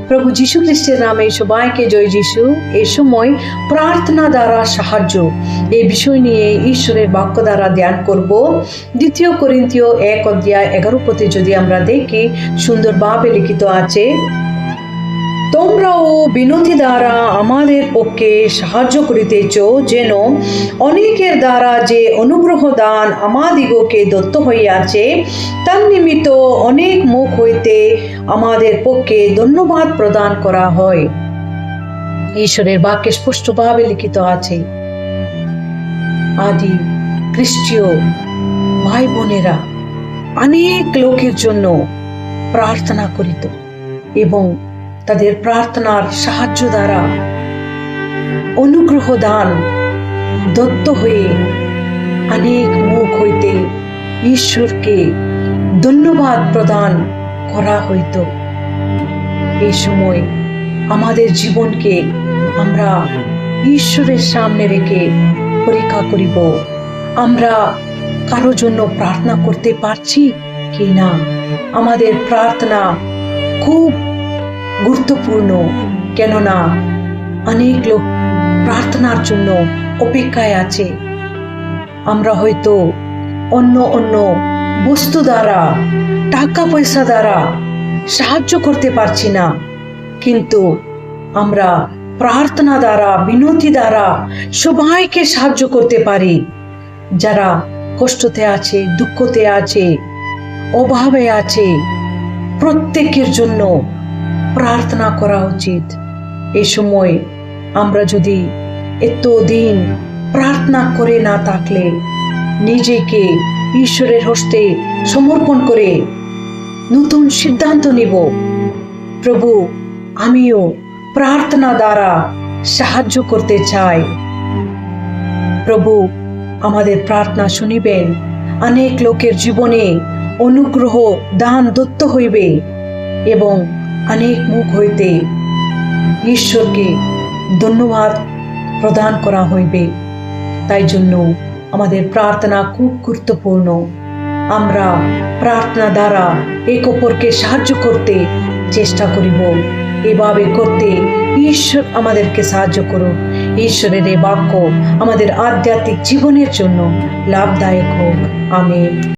প্রভু যীশু খ্রিস্টের নামে সবাইকে জয় যিশু। এই সময় প্রার্থনা দ্বারা সাহায্য এই বিষয় নিয়ে ঈশ্বরের বাক্য দ্বারা ধ্যান করব। 2 করিন্থীয় 1:11 যদি আমরা দেখি, সুন্দরভাবে লিখিত আছে, তোমরাও বিনতি দ্বারা আমাদের পক্ষে সাহায্য করিতেছ, যেন অনেকের দ্বারা যে অনুগ্রহ দান আমাদিগকে দত্ত হইয়াছে, তার নিমিত্ত অনেক মুখ হইতে আমাদের পক্ষে ধন্যবাদ প্রদান করা হয়। ঈশ্বরের বাক্যে স্পষ্টভাবে লিখিত আছে, আদি খ্রিস্টীয় ভাই বোনেরা অনেক লোকের জন্য প্রার্থনা করিত এবং তাদের প্রার্থনার সাহায্য দ্বারা অনুগ্রহ দান দত্ত হয়ে অনেক মুখ হইতে ঈশ্বরকে ধন্যবাদ প্রদান করা হইত। এই সময় আমাদের জীবনকে আমরা ঈশ্বরের সামনে রেখে পরীক্ষা করিব, আমরা কারো জন্য প্রার্থনা করতে পারছি কি না। আমাদের প্রার্থনা খুব গুরুত্বপূর্ণ, কেননা অনেক লোক প্রার্থনার জন্য অপেক্ষায় আছে। আমরা হয়তো অন্য বস্তু দ্বারা, টাকা পয়সা দ্বারা সাহায্য করতে পারছি না, কিন্তু আমরা প্রার্থনা দ্বারা, বিনতি দ্বারা সবাইকে সাহায্য করতে পারি। যারা কষ্টতে আছে, দুঃখতে আছে, অভাবে আছে, প্রত্যেকের জন্য প্রার্থনা করা উচিত। এই সময় আমরা যদি এতদিন প্রার্থনা করে না থাকলে, নিজেকে ঈশ্বরের হস্তে সমর্পণ করে নতুন সিদ্ধান্ত নিব, প্রভু আমিও প্রার্থনা দ্বারা সাহায্য করতে চাই। প্রভু আমাদের প্রার্থনা শুনিবেন, অনেক লোকের জীবনে অনুগ্রহ দান দত্ত হইবে এবং অনেক মুখ হইতে ঈশ্বরকে ধন্যবাদ প্রদান করা হইবে। তাই জন্য আমাদের প্রার্থনা খুব গুরুত্বপূর্ণ। আমরা প্রার্থনা দ্বারা এক অপরকে সাহায্য করতে চেষ্টা করিব। এভাবে করতে ঈশ্বর আমাদেরকে সাহায্য করুন। ঈশ্বরের এই বাক্য আমাদের আধ্যাত্মিক জীবনের জন্য লাভদায়ক হোক। আমেন।